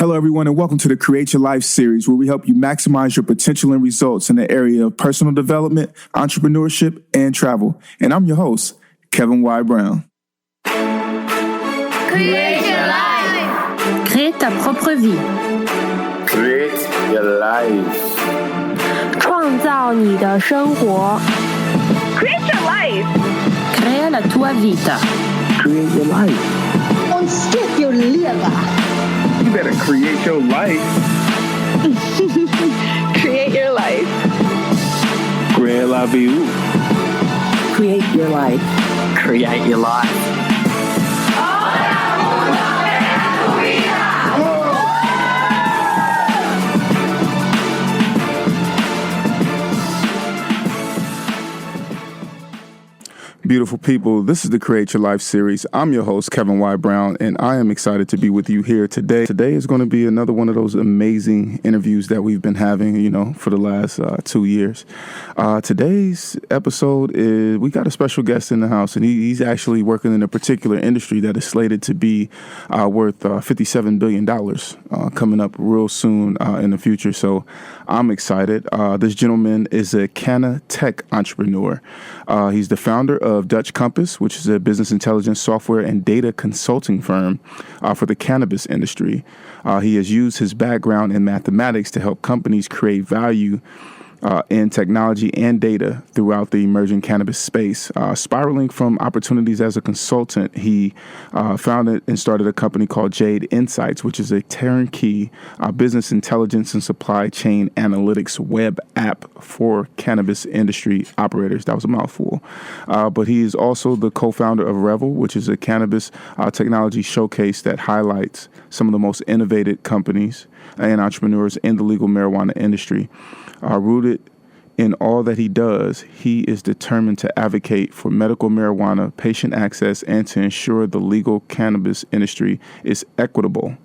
Hello, everyone, and welcome to the Create Your Life series, where we help you maximize your potential and results in the area of personal development, entrepreneurship, and travel. And I'm your host, Kevin Y. Brown. Create your life. Crée ta propre vie. Create your life. 创造你的生活。 Create your life. Crea la tua vita. Create your life. Ontstop je leven. You better create your life. Create your life. Create la vie. Create your life. Create your life. Beautiful people, this is the Create Your Life series. I'm your host, Kevin Y. Brown, and I am excited to be with you here today. Today is going to be another one of those amazing interviews that we've been having, for the last 2 years. Today's episode is, we got a special guest in the house, and he's actually working in a particular industry that is slated to be worth $57 billion coming up real soon in the future. So I'm excited. This gentleman is a Canna tech entrepreneur. He's the founder of Dutch Compass, which is a business intelligence software and data consulting firm for the cannabis industry. He has used his background in mathematics to help companies create value in technology and data throughout the emerging cannabis space. Spiraling from opportunities as a consultant, he founded and started a company called Jade Insights, which is a turnkey business intelligence and supply chain analytics web app for cannabis industry operators. That was a mouthful. But he is also the co-founder of Revel, which is a cannabis technology showcase that highlights some of the most innovative companies and entrepreneurs in the legal marijuana industry. Rooted in all that he does, he is determined to advocate for medical marijuana, patient access, and to ensure the legal cannabis industry is equitable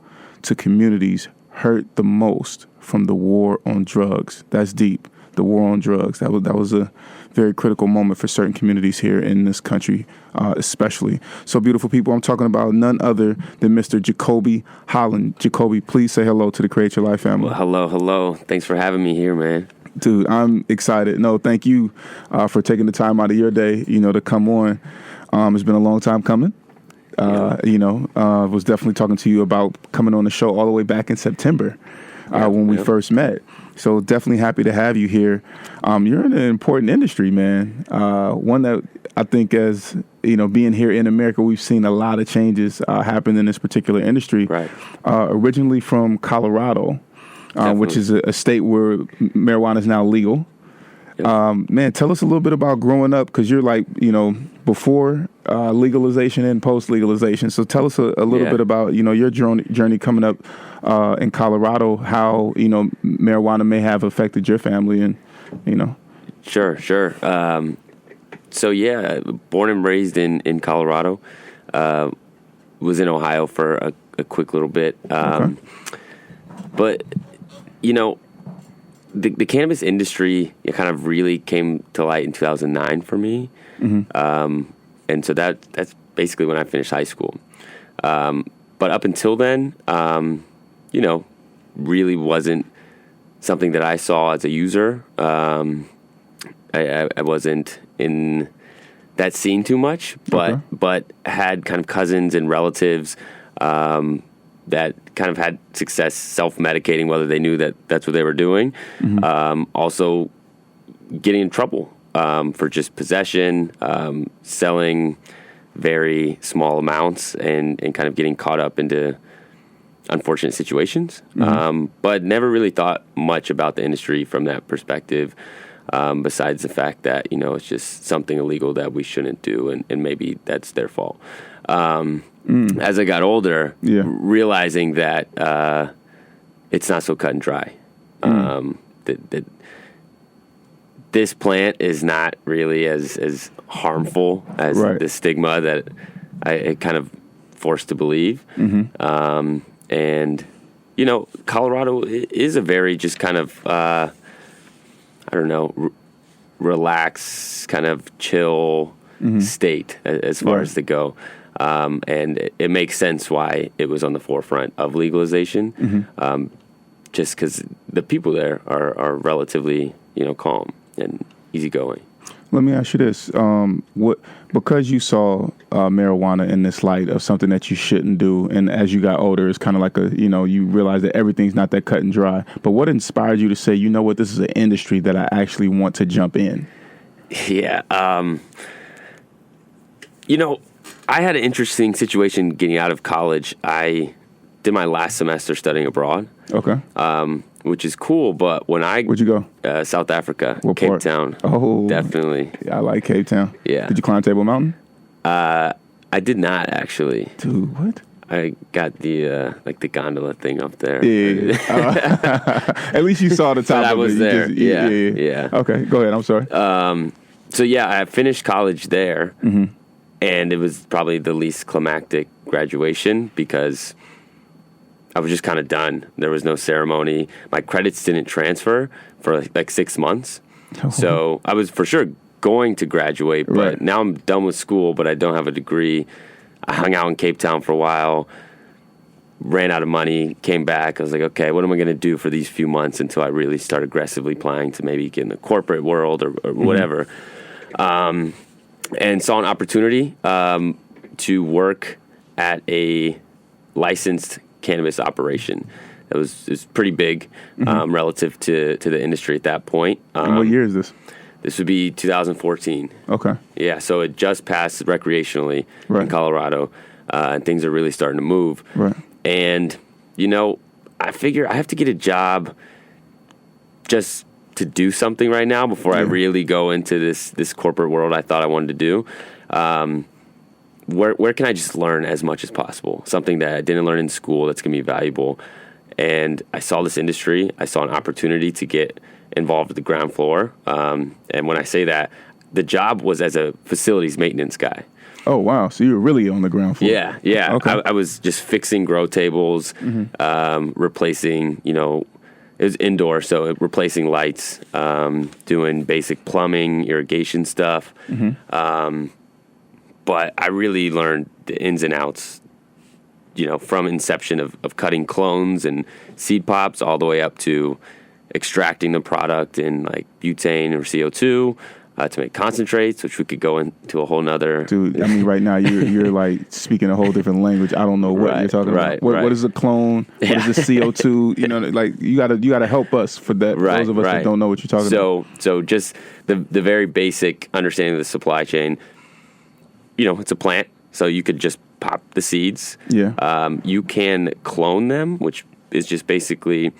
to communities hurt the most from the war on drugs. That's deep. The war on drugs. That was a very critical moment for certain communities here in this country, especially. So, beautiful people, I'm talking about none other than Mr. Jacobi Holland. Jacobi, please say hello to the Create Your Life family. Well, hello. Thanks for having me here, man. Dude, I'm excited. No, thank you for taking the time out of your day, to come on. It's been a long time coming. I was definitely talking to you about coming on the show all the way back in September when we first met. So definitely happy to have you here. You're in an important industry, man. One that I think as, being here in America, we've seen a lot of changes happen in this particular industry. Right. Originally from Colorado, which is a state where marijuana is now legal. Yep. Man, tell us a little bit about growing up, because you're like, before legalization and post-legalization. So tell us a little bit about, your journey coming up in Colorado, how, marijuana may have affected your family and, Sure. Born and raised in Colorado, was in Ohio for a quick little bit. Okay. But, the cannabis industry kind of really came to light in 2009 for me. Mm-hmm. And so that's basically when I finished high school. But up until then, really wasn't something that I saw as a user. I wasn't in that scene too much, but had kind of cousins and relatives that kind of had success self-medicating, whether they knew that that's what they were doing. Mm-hmm. Also getting in trouble for just possession, selling very small amounts, and kind of getting caught up into unfortunate situations. Mm-hmm. But never really thought much about the industry from that perspective, besides the fact that, it's just something illegal that we shouldn't do, and maybe that's their fault. As I got older, realizing that it's not so cut and dry. That this plant is not really as harmful as the stigma that I kind of forced to believe. Mm-hmm. And, Colorado is a very just kind of, relaxed, kind of chill state as far as to go. And it makes sense why it was on the forefront of legalization, just because the people there are relatively, calm and easygoing. Let me ask you this: because you saw marijuana in this light of something that you shouldn't do, and as you got older, it's kind of like you realize that everything's not that cut and dry. But what inspired you to say, you know what, this is an industry that I actually want to jump in? Yeah, I had an interesting situation getting out of college. I did my last semester studying abroad. Okay. Which is cool, but where'd you go? South Africa, what Cape part? Town. Oh, definitely. I like Cape Town. Yeah. Did you climb Table Mountain? I did not actually. Dude, what? I got the the gondola thing up there. Yeah. At least you saw the top. But I of was it. there. Yeah. Okay, go ahead. I'm sorry. So yeah, I finished college there, and it was probably the least climactic graduation because I was just kind of done. There was no ceremony. My credits didn't transfer for like 6 months. Oh. So I was for sure going to graduate, but now I'm done with school, but I don't have a degree. I hung out in Cape Town for a while, ran out of money, came back. I was like, okay, what am I going to do for these few months until I really start aggressively applying to maybe get in the corporate world or whatever. And saw an opportunity to work at a licensed cannabis operation. It was pretty big relative to the industry at that point. And what year is this? This would be 2014. Okay. Yeah, so it just passed recreationally in Colorado, and things are really starting to move. Right. And, I figure I have to get a job just to do something right now before I really go into this corporate world I thought I wanted to do. Where can I just learn as much as possible? Something that I didn't learn in school that's going to be valuable. And I saw this industry. I saw an opportunity to get involved with the ground floor. And when I say that, the job was as a facilities maintenance guy. Oh, wow. So you were really on the ground floor. Yeah. Okay. I was just fixing grow tables, replacing, it was indoor, so replacing lights, doing basic plumbing, irrigation stuff. But I really learned the ins and outs, from inception of cutting clones and seed pops all the way up to extracting the product in like butane or CO2 to make concentrates, which we could go into a whole nother. Dude, I mean, right now you're like speaking a whole different language. I don't know what you're talking about. What is a clone? What is the CO2? Like you gotta help us for that. Those of us that don't know what you're talking about. So just the very basic understanding of the supply chain. It's a plant, so you could just pop the seeds. Yeah. You can clone them, which is just basically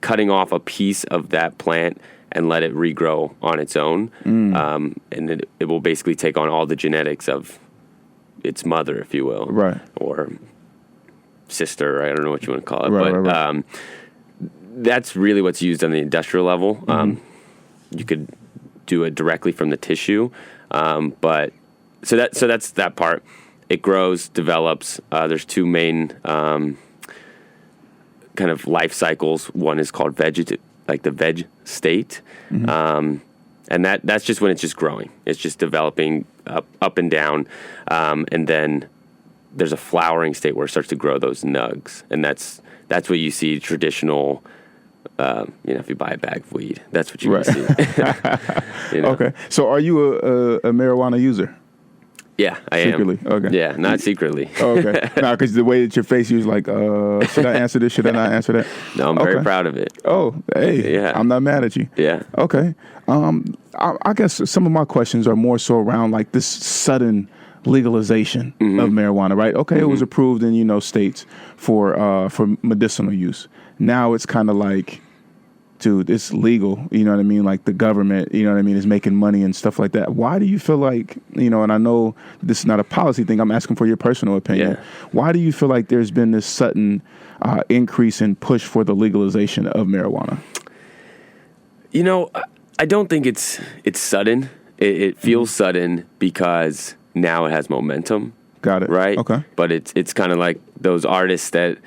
cutting off a piece of that plant and let it regrow on its own. And it will basically take on all the genetics of its mother, if you will. Right. Or sister, I don't know what you want to call it. Right. That's really what's used on the industrial level. You could do it directly from the tissue. But so that's that part. It grows, develops. There's two main kind of life cycles. One is called the veg state. And that's just when it's just growing. It's just developing up and down. And then there's a flowering state where it starts to grow those nugs. And that's what you see traditional, if you buy a bag of weed, that's what you see. Okay. So are you a marijuana user? Yeah, I secretly. am. Okay. Yeah, not secretly. Okay. No, because the way that your face, you was like, should I answer this? Should I not answer that? No, I'm very proud of it. Oh, hey. Yeah. I'm not mad at you. Yeah. Okay. I guess some of my questions are more so around like this sudden legalization of marijuana, right? Okay, it was approved in, states for medicinal use. Now it's kind of like, dude, it's legal, you know what I mean? Like the government, you know what I mean, is making money and stuff like that. Why do you feel like, and I know this is not a policy thing, I'm asking for your personal opinion. Yeah. Why do you feel like there's been this sudden increase in push for the legalization of marijuana? I don't think it's sudden. It feels sudden because now it has momentum. Got it. Right? Okay. But it's kind of like those artists that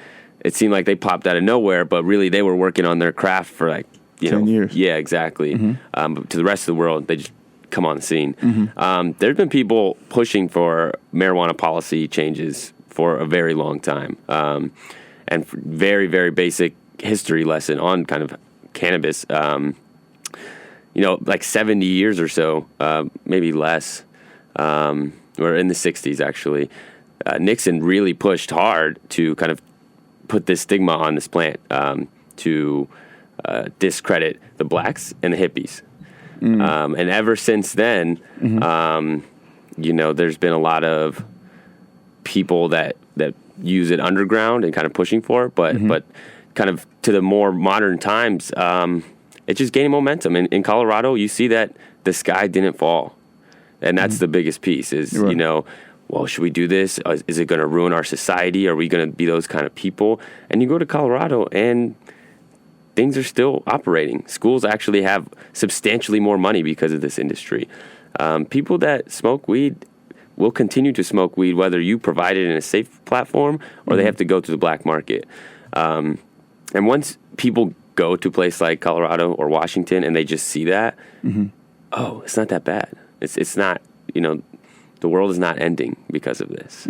it seemed like they popped out of nowhere, but really they were working on their craft for 10 years. Yeah, exactly. But to the rest of the world, they just come on the scene. There's been people pushing for marijuana policy changes for a very long time. And very, very basic history lesson on kind of cannabis, like 70 years or so, maybe less, or in the 60s actually. Nixon really pushed hard to kind of put this stigma on this plant, to discredit the blacks and the hippies. And ever since then, there's been a lot of people that use it underground and kind of pushing for it, but kind of to the more modern times, it's just gaining momentum. In Colorado, you see that the sky didn't fall. And that's the biggest piece is, Right. Well, should we do this? Is it going to ruin our society? Are we going to be those kind of people? And you go to Colorado and things are still operating. Schools actually have substantially more money because of this industry. People that smoke weed will continue to smoke weed, whether you provide it in a safe platform or they have to go to the black market. And once people go to a place like Colorado or Washington and they just see that, oh, it's not that bad. It's not, the world is not ending because of this.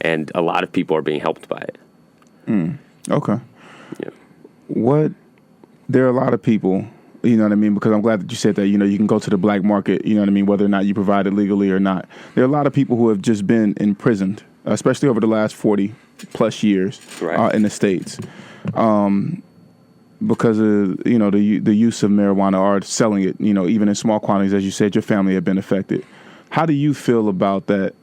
And a lot of people are being helped by it. Okay. Yeah. There are a lot of people, you know what I mean? Because I'm glad that you said that, you can go to the black market, you know what I mean? Whether or not you provide it legally or not. There are a lot of people who have just been imprisoned, especially over the last 40 plus years in the States. Because of, the use of marijuana or selling it, even in small quantities, as you said, your family have been affected. How do you feel about that,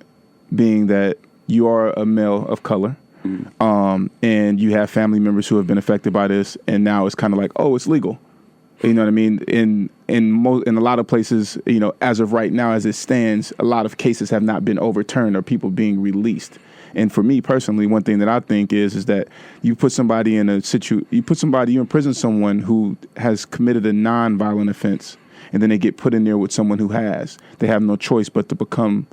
being that you are a male of color, and you have family members who have been affected by this, and now it's kind of like, oh, it's legal. You know what I mean? In a lot of places, as of right now, as it stands, a lot of cases have not been overturned or people being released. And for me personally, one thing that I think is that you put somebody in you imprison someone who has committed a non-violent offense, and then they get put in there with someone who has. They have no choice but to become,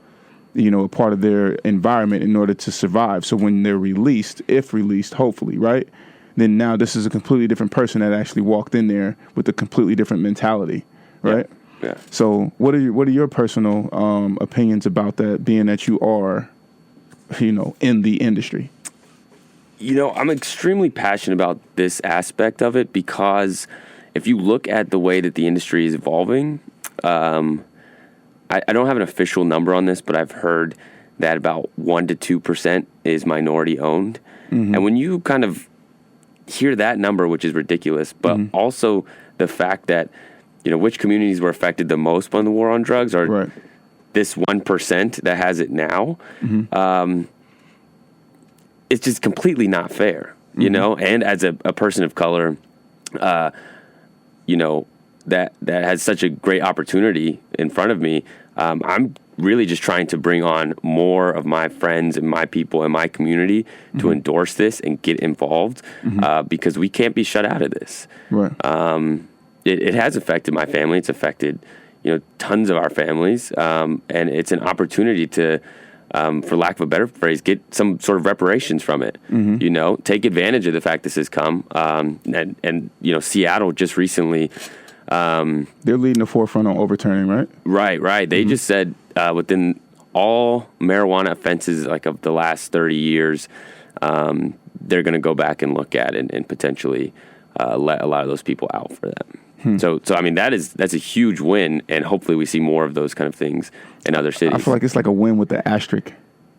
a part of their environment in order to survive. So when they're released, if released, hopefully, right? Then now this is a completely different person that actually walked in there with a completely different mentality, right? Yeah. So what are your personal opinions about that, being that you are, in the industry? I'm extremely passionate about this aspect of it because if you look at the way that the industry is evolving, I don't have an official number on this, but I've heard that about 1% to 2% is minority owned. And when you kind of hear that number, which is ridiculous, but also the fact that, which communities were affected the most by the war on drugs are this 1% that has it now. It's just completely not fair, and as a person of color, that has such a great opportunity in front of me. I'm really just trying to bring on more of my friends and my people in my community to endorse this and get involved, because we can't be shut out of this. Right. It has affected my family. It's affected, tons of our families. And it's an opportunity to, for lack of a better phrase, get some sort of reparations from it. Take advantage of the fact this has come. And Seattle just recently, they're leading the forefront on overturning, right? Right. They just said within all marijuana offenses like of the last 30 years, they're going to go back and look at it and potentially let a lot of those people out for that. So I mean that's a huge win, and hopefully we see more of those kind of things in other cities. I feel like it's like a win with the asterisk.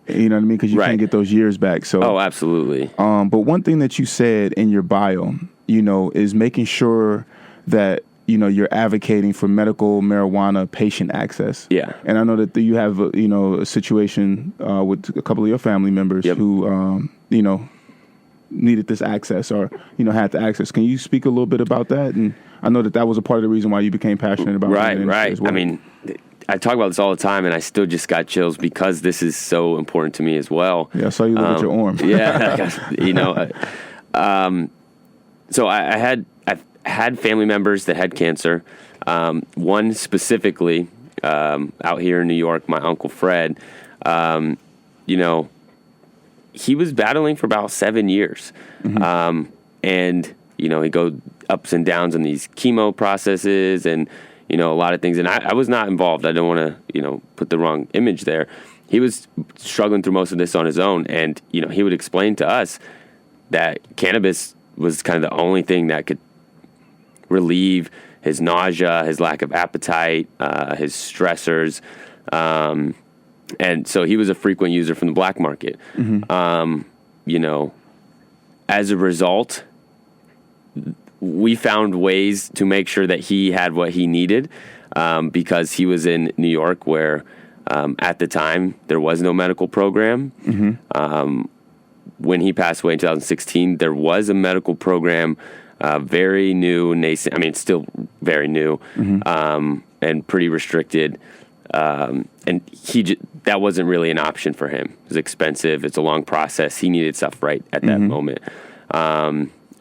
You know what I mean? Because you can't get those years back. So absolutely. But one thing that you said in your bio, is making sure that you're advocating for medical marijuana patient access. Yeah. And I know that you have a situation with a couple of your family members who needed this access or had the access. Can you speak a little bit about that? And I know that was a part of the reason why you became passionate about it. Right. As well. I mean, I talk about this all the time, and I still just got chills because this is so important to me as well. Yeah, I saw you look at your arm. So I've had family members that had cancer. One specifically out here in New York, my Uncle Fred, he was battling for about 7 years. And, he go ups and downs on these chemo processes and, a lot of things. And I was not involved. I don't want to, put the wrong image there. He was struggling through most of this on his own. And, he would explain to us that cannabis was kind of the only thing that could relieve his nausea, his lack of appetite, his stressors. And so he was a frequent user from the black market. As a result, we found ways to make sure that he had what he needed, because he was in New York where, at the time, there was no medical program. When he passed away in 2016, there was a medical program, very new, nascent. I mean, still very new, and pretty restricted. And that wasn't really an option for him. It was expensive. It's a long process. He needed stuff right at that moment.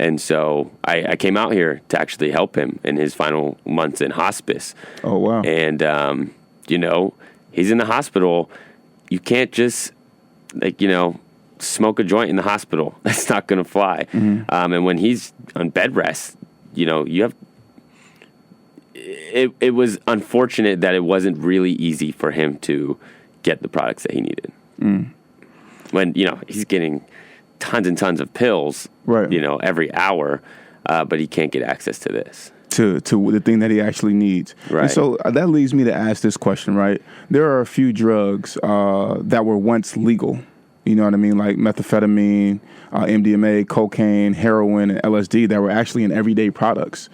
And so I came out here to actually help him in his final months in hospice. Oh, wow. And, he's in the hospital. You can't just, smoke a joint in the hospital. That's not going to fly. And when he's on bed rest, you have... It was unfortunate that it wasn't really easy for him to get the products that he needed. When, he's getting tons and tons of pills, right, every hour, but he can't get access to this. To the thing that he actually needs. Right. And so that leads me to ask this question, right? There are a few drugs that were once legal, you know what I mean? Like methamphetamine, MDMA, cocaine, heroin, and LSD that were actually in everyday products.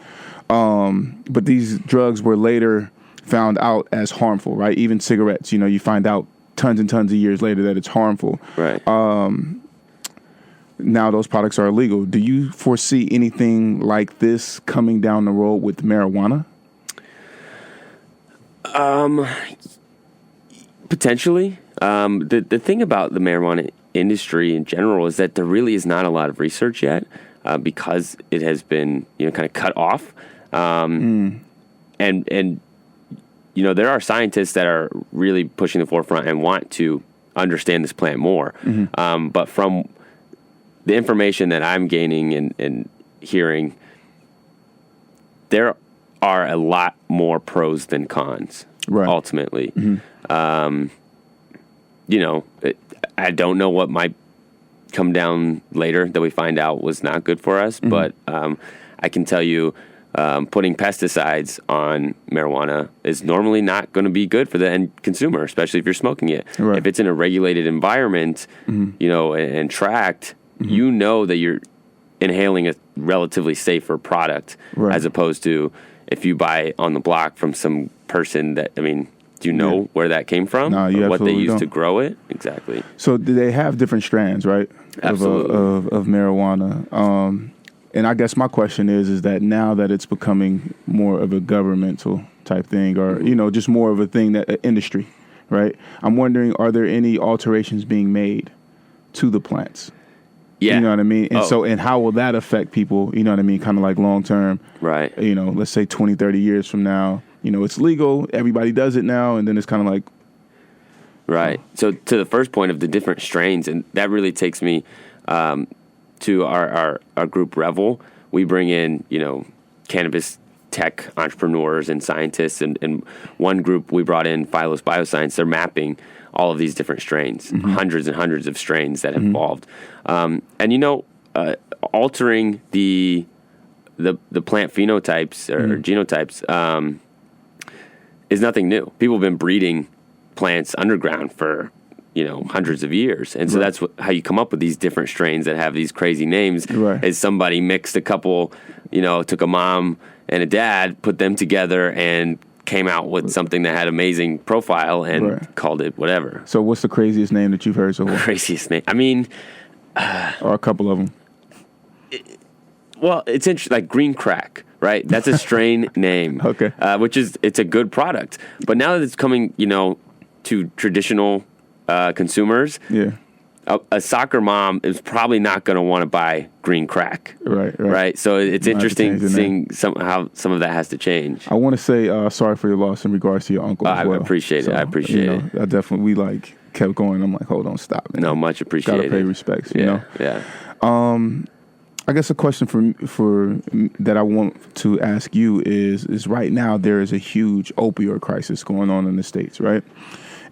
But these drugs were later found out as harmful, right? Even cigarettes, you find out tons and tons of years later that it's harmful. Right. Now those products are illegal. Do you foresee anything like this coming down the road with marijuana? Potentially. The thing about the marijuana industry in general is that there really is not a lot of research yet, because it has been, kind of cut off. And there are scientists that are really pushing the forefront and want to understand this plant more. But from the information that I'm gaining and hearing, there are a lot more pros than cons, right, ultimately. I don't know what might come down later that we find out was not good for us, but I can tell you, putting pesticides on marijuana is normally not going to be good for the end consumer, especially if you're smoking it. Right. If it's in a regulated environment, and tracked, that you're inhaling a relatively safer product, right, as opposed to if you buy on the block from some person that, do you know where that came from? No, you or what they absolutely used to don't. grow it? Exactly. So do they have different strands, right? Absolutely. Of marijuana. And I guess my question is that now that it's becoming more of a governmental type thing, or, just more of a thing that industry, right? I'm wondering, are there any alterations being made to the plants? Yeah. You know what I mean? And and how will that affect people, you know what I mean? Kind of like long term, right? Let's say 20, 30 years from now, it's legal. Everybody does it now. And then it's kind of like. Right. So to the first point of the different strains, and that really takes me to our group Revel. We bring in, cannabis tech entrepreneurs and scientists. And one group we brought in, CYLS Bioscience, they're mapping all of these different strains, hundreds and hundreds of strains that have evolved. Altering the plant phenotypes or genotypes is nothing new. People have been breeding plants underground for hundreds of years, and so that's how you come up with these different strains that have these crazy names. Right. Is somebody mixed a couple, took a mom and a dad, put them together, and came out with something that had amazing profile and called it whatever. So what's the craziest name that you've heard so far? Craziest name? Or a couple of them. Well, it's interesting, like green crack, right? That's a strain name. Okay. It's a good product. But now that it's coming, to traditional consumers, a soccer mom is probably not going to want to buy green crack. Right. So it's interesting seeing how some of that has to change. I want to say sorry for your loss in regards to your uncle as well. I appreciate it. I appreciate it. I definitely, we kept going. I'm like, hold on, stop. Man. No, much appreciated. Gotta pay respects, Yeah. I guess a question for that I want to ask you is right now there is a huge opioid crisis going on in the States, right?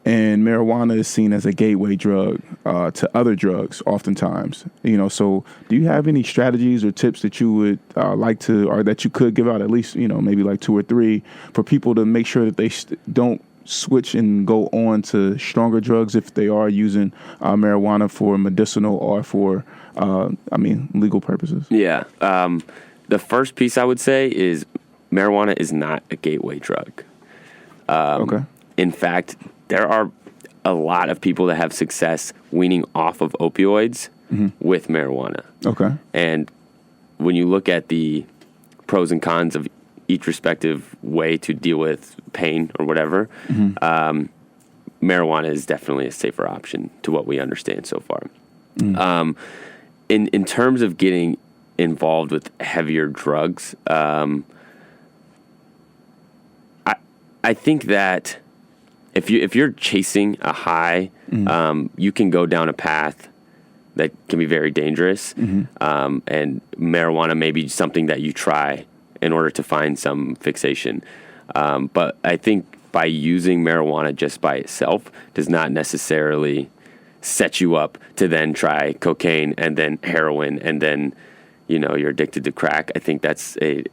And marijuana is seen as a gateway drug to other drugs oftentimes. So do you have any strategies or tips that you would like to, or that you could give out, at least, maybe like 2 or 3, for people to make sure that they don't switch and go on to stronger drugs if they are using marijuana for medicinal or for, legal purposes? Yeah. The first piece I would say is marijuana is not a gateway drug. Okay. In fact, there are a lot of people that have success weaning off of opioids with marijuana. Okay. And when you look at the pros and cons of each respective way to deal with pain or whatever, marijuana is definitely a safer option to what we understand so far. In terms of getting involved with heavier drugs, I think that if you're chasing a high, you can go down a path that can be very dangerous. And marijuana may be something that you try in order to find some fixation. But I think by using marijuana just by itself does not necessarily set you up to then try cocaine and then heroin and then, you're addicted to crack. I think that's a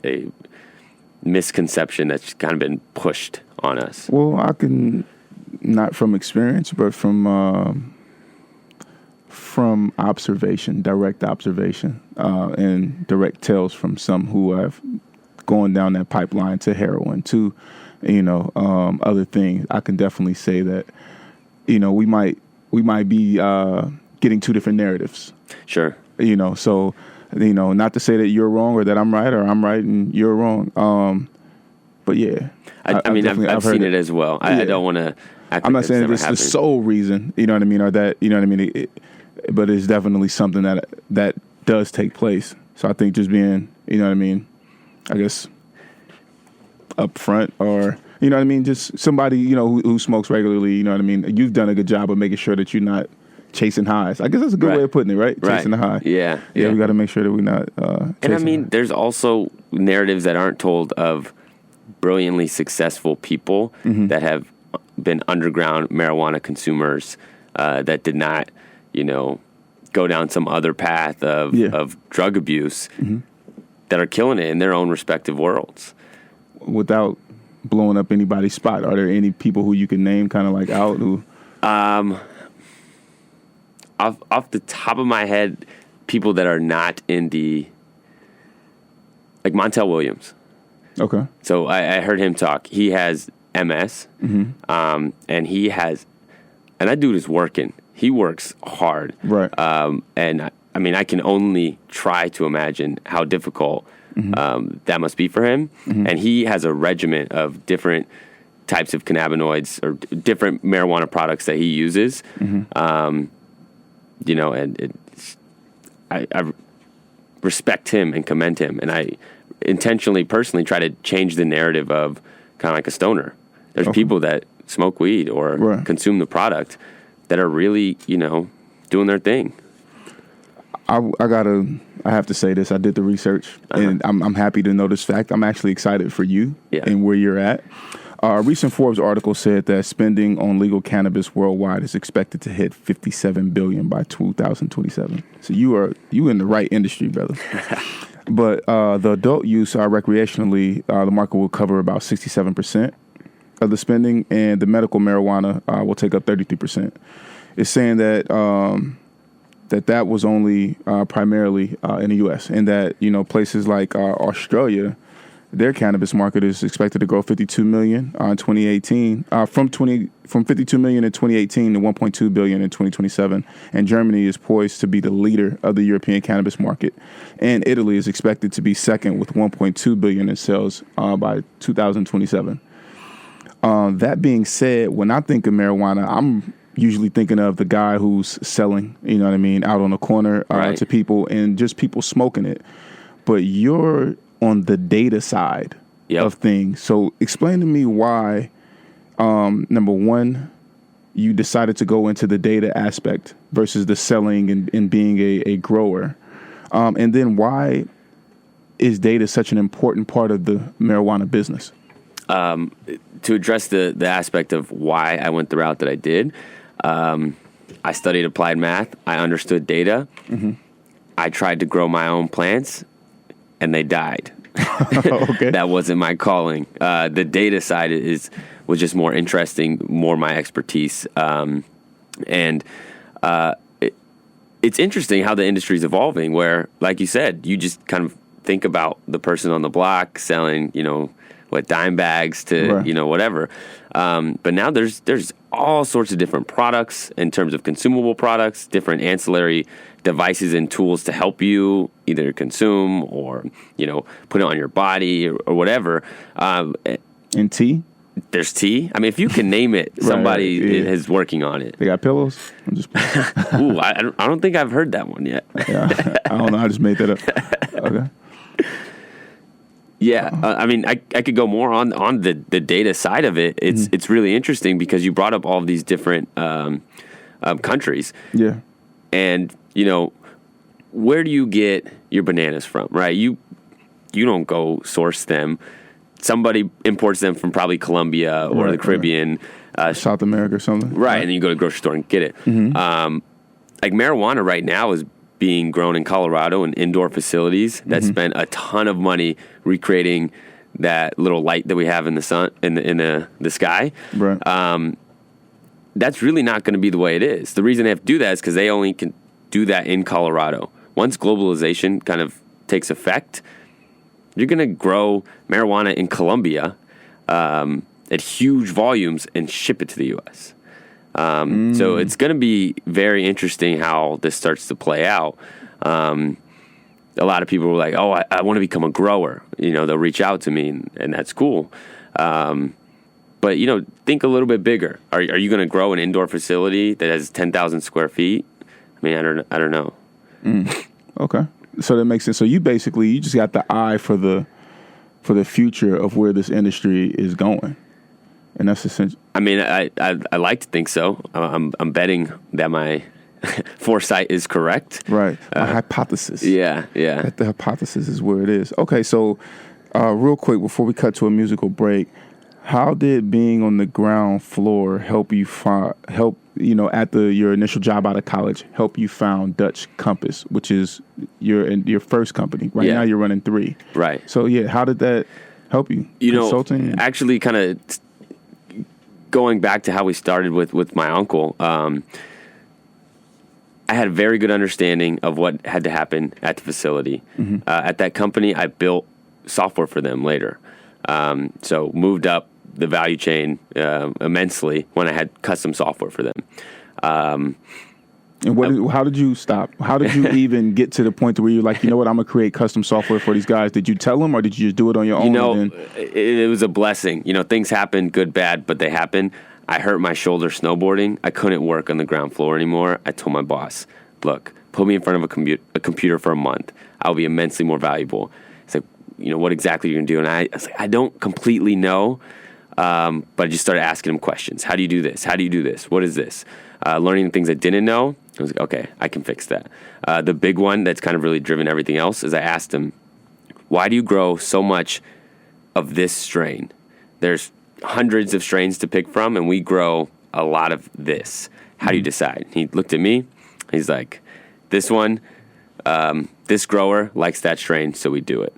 misconception that's kind of been pushed on us. Well, I can, not from experience, but from observation, direct observation, and direct tales from some who have gone down that pipeline to heroin, to, other things. I can definitely say that, we might be getting 2 different narratives. Sure. So, not to say that you're wrong or that I'm right or I'm right and you're wrong. But yeah. I've seen it as well. I don't want to act I'm like not saying never this is the happened. sole reason, or that, but it's definitely something that does take place. So I think just being, I guess, upfront, or, just somebody, who smokes regularly, you've done a good job of making sure that you're not chasing highs. I guess that's a good way of putting it, right? Chasing the high. Yeah. We got to make sure that we're not chasing there's also narratives that aren't told of brilliantly successful people that have been underground marijuana consumers that did not, go down some other path of drug abuse that are killing it in their own respective worlds. Without blowing up anybody's spot, are there any people who you can name kind of like out who? Off the top of my head, people that are not in like Montel Williams. Okay. So I heard him talk. He has MS, and that dude is working. He works hard. Right. And I can only try to imagine how difficult that must be for him. And he has a regimen of different types of cannabinoids or different marijuana products that he uses. And I respect him and commend him. And I intentionally, personally try to change the narrative of kind of like a stoner. There's people that smoke weed or consume the product that are really, doing their thing. I have to say this. I did the research, and I'm happy to know this fact. I'm actually excited for you and where you're at. A recent Forbes article said that spending on legal cannabis worldwide is expected to hit $57 billion by 2027. So you in the right industry, brother. But the adult use recreationally, the market will cover about 67% of the spending, and the medical marijuana will take up 33%. It's saying that that was only primarily in the U.S. and that places like Australia, their cannabis market is expected to grow 52 million in 2018 from 52 million in 2018 to 1.2 billion in 2027. And Germany is poised to be the leader of the European cannabis market. And Italy is expected to be second with 1.2 billion in sales by 2027. That being said, when I think of marijuana, I'm usually thinking of the guy who's selling, out on the corner to people and just people smoking it. But you're on the data side of things. So explain to me why, number one, you decided to go into the data aspect versus the selling and being a grower. And then why is data such an important part of the marijuana business? To address the aspect of why I went the route that I did, I studied applied math. I understood data. Mm-hmm. I tried to grow my own plants, and they died. Okay. That wasn't my calling. The data side was just more interesting, more my expertise. It's interesting how the industry is evolving, where, like you said, you just kind of think about the person on the block selling, dime bags to, right. Whatever. But now there's all sorts of different products in terms of consumable products, different ancillary devices and tools to help you either consume or, put it on your body or whatever. And tea? There's tea. I mean, if you can name it, somebody is working on it. They got pillows? I'm just Ooh, I don't think I've heard that one yet. Yeah, I don't know. I just made that up. Okay. Yeah, I mean, I could go more on the data side of it. It's really interesting because you brought up all of these different countries. Yeah. And, where do you get your bananas from, right? You don't go source them. Somebody imports them from probably Colombia or the Caribbean. South America or something. Right, and then you go to the grocery store and get it. Mm-hmm. Like marijuana right now is being grown in Colorado in indoor facilities that spent a ton of money recreating that little light that we have in the sun, in the sky. Right. That's really not going to be the way it is. The reason they have to do that is because they only can do that in Colorado. Once globalization kind of takes effect, you're going to grow marijuana in Colombia at huge volumes and ship it to the U.S. So it's going to be very interesting how this starts to play out. A lot of people were like, oh, I want to become a grower. They'll reach out to me, and that's cool. But, think a little bit bigger. Are you going to grow an indoor facility that has 10,000 square feet? I mean, I don't know. Okay. So that makes sense. So you just got the eye for the future of where this industry is going. And that's essential. I mean, I like to think so. I'm betting that my foresight is correct. Right. My hypothesis. Yeah. That the hypothesis is where it is. Okay, so real quick before we cut to a musical break, how did being on the ground floor help you at your initial job out of college, help you found Dutch Cannabis, which is your first company. Right now you're running 3. Right. So how did that help you? Consulting? Actually kind of going back to how we started with my uncle, I had a very good understanding of what had to happen at the facility. Mm-hmm. At that company, I built software for them later. So moved up the value chain immensely when I had custom software for them. And how did you stop? How did you even get to the point where you're like, I'm going to create custom software for these guys? Did you tell them or did you just do it on your own? It was a blessing. Things happen, good, bad, but they happen. I hurt my shoulder snowboarding. I couldn't work on the ground floor anymore. I told my boss, look, put me in front of a computer for a month. I'll be immensely more valuable. It's like, what exactly you're going to do? And I was like, I don't completely know, but I just started asking him questions. How do you do this? How do you do this? What is this? Learning the things I didn't know. I was like, okay, I can fix that. The big one that's kind of really driven everything else is I asked him, why do you grow so much of this strain? There's hundreds of strains to pick from, and we grow a lot of this. How do you decide? He looked at me. He's like, this one, this grower likes that strain, so we do it.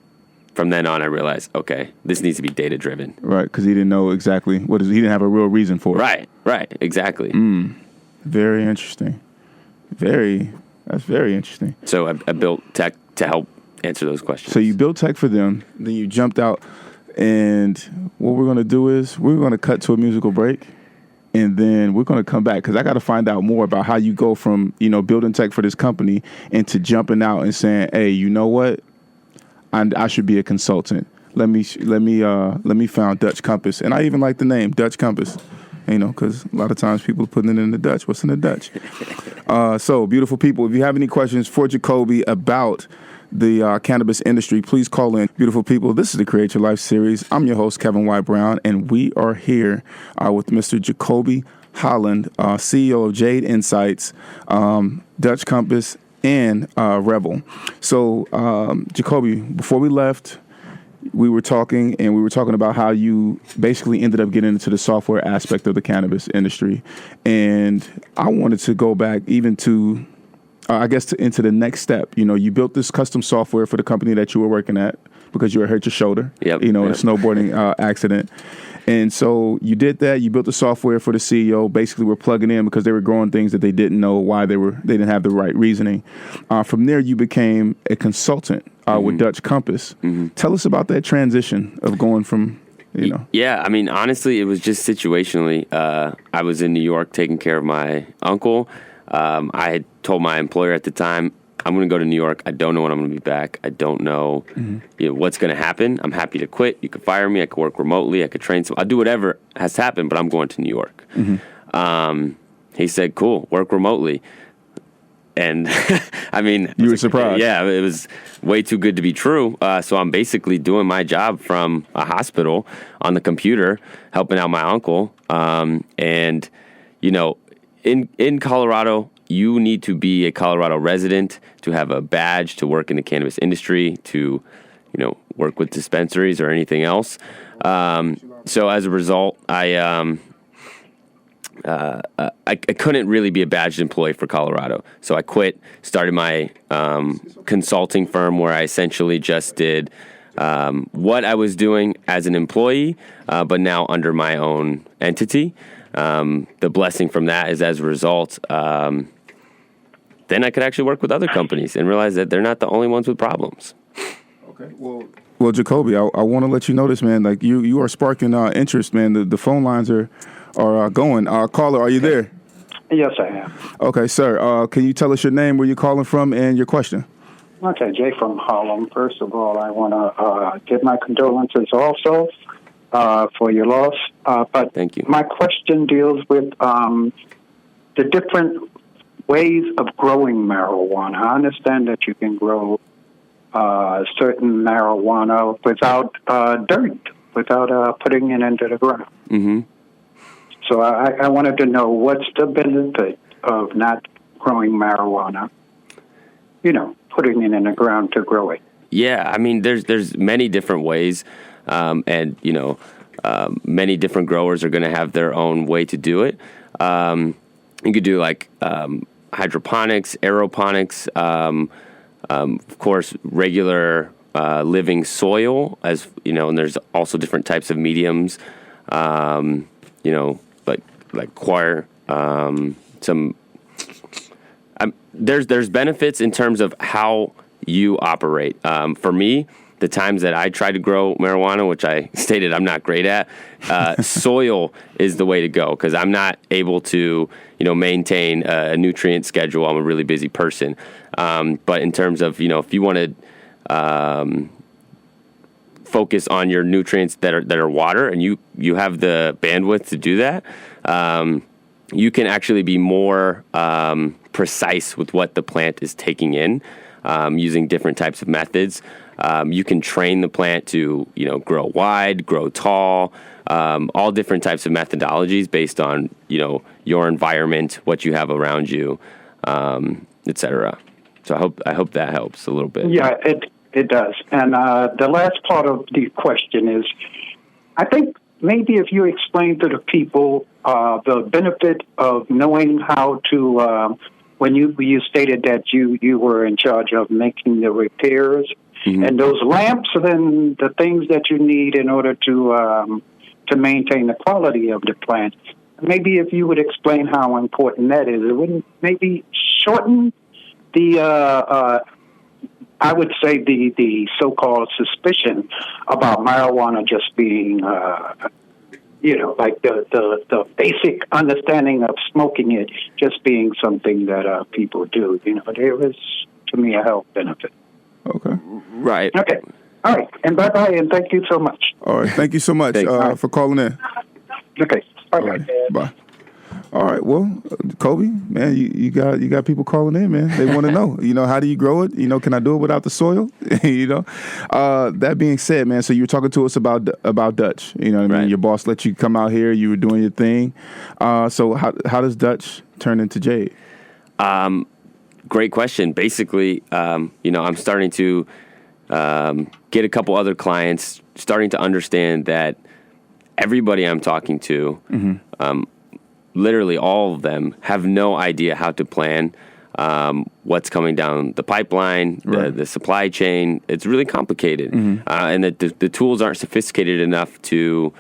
From then on, I realized, okay, this needs to be data-driven. Right, because he didn't know exactly he didn't have a real reason for it. Right, exactly. Very interesting. That's very interesting. So I built tech to help answer those questions. So you built tech for them, then you jumped out, and what we're going to do is we're going to cut to a musical break, and then we're going to come back because I got to find out more about how you go from, building tech for this company into jumping out and saying, hey, you know what? I should be a consultant. Let me found Dutch Cannabis, and I even like the name Dutch Cannabis. Because a lot of times people are putting it in the Dutch. What's in the Dutch? So, beautiful people, if you have any questions for Jacobi about the cannabis industry, please call in. Beautiful people, this is the Create Your Life series. I'm your host, Kevin Y. Brown, and we are here with Mr. Jacobi Holland, CEO of Jade Insights, Dutch Cannabis, and Rebel. So, Jacobi, before we left, we were talking about how you basically ended up getting into the software aspect of the cannabis industry. And I wanted to go back even to, into the next step. You know, you built this custom software for the company that you were working at because you were hurt your shoulder, in a snowboarding accident. And so you did that. You built the software for the CEO. Basically, we're plugging in because they were growing things that they didn't know why they didn't have the right reasoning. From there, you became a consultant with Dutch Compass. Mm-hmm. Tell us about that transition of going from, Yeah, I mean, honestly, it was just situationally. I was in New York taking care of my uncle. I had told my employer at the time, I'm going to go to New York. I don't know when I'm going to be back. I don't know, what's going to happen. I'm happy to quit. You could fire me. I could work remotely. I could train. I'll do whatever has to happen, but I'm going to New York. Mm-hmm. He said, cool, work remotely. And I mean, you were surprised. Yeah, it was way too good to be true. So I'm basically doing my job from a hospital on the computer, helping out my uncle. And, in Colorado, you need to be a Colorado resident to have a badge to work in the cannabis industry, to, work with dispensaries or anything else. So as a result, I couldn't really be a badged employee for Colorado. So I quit, started my consulting firm where I essentially just did what I was doing as an employee, but now under my own entity. The blessing from that is, as a result, then I could actually work with other companies and realize that they're not the only ones with problems. Okay. Well, Jacobi, I want to let you know this, man. Like you are sparking interest, man. The phone lines are going. Caller, are you there? Yes, I am. Okay, sir. Can you tell us your name, where you're calling from, and your question? Okay, Jay from Holland. First of all, I want to give my condolences also for your loss. But thank you. My question deals with the different ways of growing marijuana. I understand that you can grow certain marijuana without dirt, without putting it into the ground. Mm-hmm. So I wanted to know, what's the benefit of not growing marijuana, putting it in the ground to grow it? Yeah, I mean, there's many different ways, and, many different growers are going to have their own way to do it. You could do like hydroponics, aeroponics, of course, regular living soil, as and there's also different types of mediums, like coir, there's benefits in terms of how you operate. For me, the times that I try to grow marijuana, which I stated I'm not great at, soil is the way to go, because I'm not able to, maintain a nutrient schedule. I'm a really busy person. But in terms of, if you want to focus on your nutrients that are water, and you have the bandwidth to do that, you can actually be more precise with what the plant is taking in, using different types of methods. You can train the plant to, grow wide, grow tall, all different types of methodologies based on, your environment, what you have around you, et cetera. So I hope that helps a little bit. Yeah, it does. And the last part of the question is, I think maybe if you explain to the people the benefit of knowing how to, when you stated that you were in charge of making the repairs, mm-hmm. and those lamps, and the things that you need in order to maintain the quality of the plant. Maybe if you would explain how important that is, it wouldn't maybe shorten the, I would say the so-called suspicion about marijuana just being, like the basic understanding of smoking it just being something that people do. There is, to me, a health benefit. Okay. Right. Okay. All right. And bye-bye, and thank you so much. All right. Thank you so much for calling in. Okay. Bye-bye. All right. Bye. All right. Well, Kobe, man, you got people calling in, man. They want to know, how do you grow it? Can I do it without the soil? That being said, man, so you were talking to us about Dutch. You know what I mean? Right. Your boss let you come out here. You were doing your thing. So how does Dutch turn into Jade? great question. Basically, I'm starting to get a couple other clients, starting to understand that everybody I'm talking to, literally all of them, have no idea how to plan what's coming down the pipeline, the supply chain. It's really complicated. And the tools aren't sophisticated enough to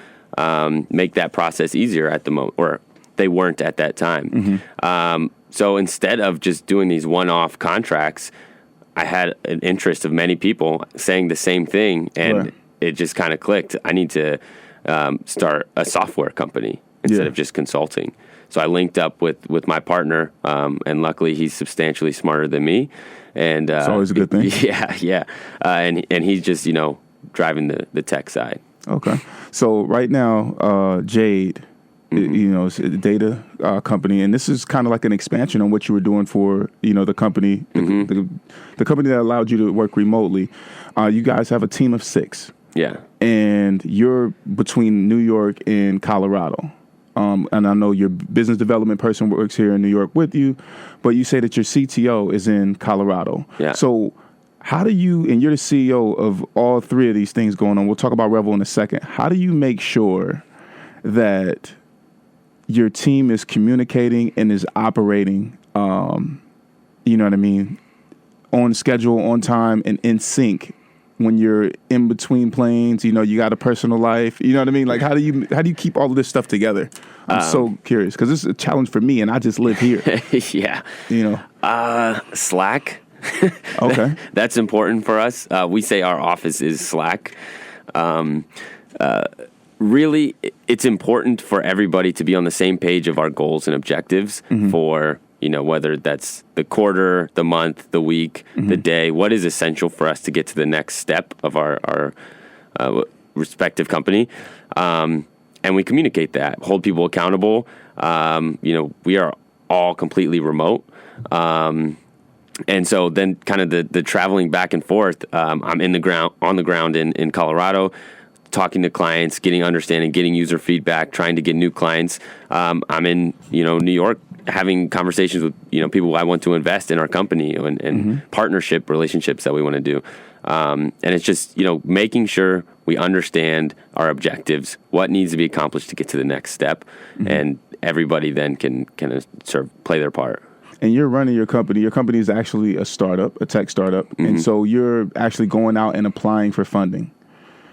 make that process easier at the moment, or they weren't at that time. So instead of just doing these one-off contracts, I had an interest of many people saying the same thing, and it just kind of clicked. I need to start a software company instead of just consulting. So I linked up with my partner, and luckily he's substantially smarter than me. And it's always a good thing. Yeah. And he's just, driving the tech side. Okay. So right now, Jade, it's a data company, and this is kind of like an expansion on what you were doing for, the company, the company that allowed you to work remotely. You guys have a team of 6. Yeah. And you're between New York and Colorado. And I know your business development person works here in New York with you, but you say that your CTO is in Colorado. Yeah. So how do you, and you're the CEO of all 3 of these things going on, we'll talk about Revel in a second. How do you make sure that your team is communicating and is operating, you know what I mean, on schedule, on time, and in sync when you're in between planes? You got a personal life, you know what I mean? Like, how do you keep all of this stuff together? I'm so curious, because this is a challenge for me, and I just live here. Yeah. Slack. Okay. That's important for us. We say our office is Slack. Really, it's important for everybody to be on the same page of our goals and objectives for, whether that's the quarter, the month, the week, the day, what is essential for us to get to the next step of our respective company. And we communicate that, hold people accountable. We are all completely remote. And so then kind of the traveling back and forth, I'm on the ground in Colorado, talking to clients, getting understanding, getting user feedback, trying to get new clients. I'm in, New York, having conversations with, people I want to invest in our company and partnership relationships that we want to do. And it's just, making sure we understand our objectives, what needs to be accomplished to get to the next step, and everybody then can kind of sort of play their part. And you're running your company. Your company is actually a startup, a tech startup. And so you're actually going out and applying for funding.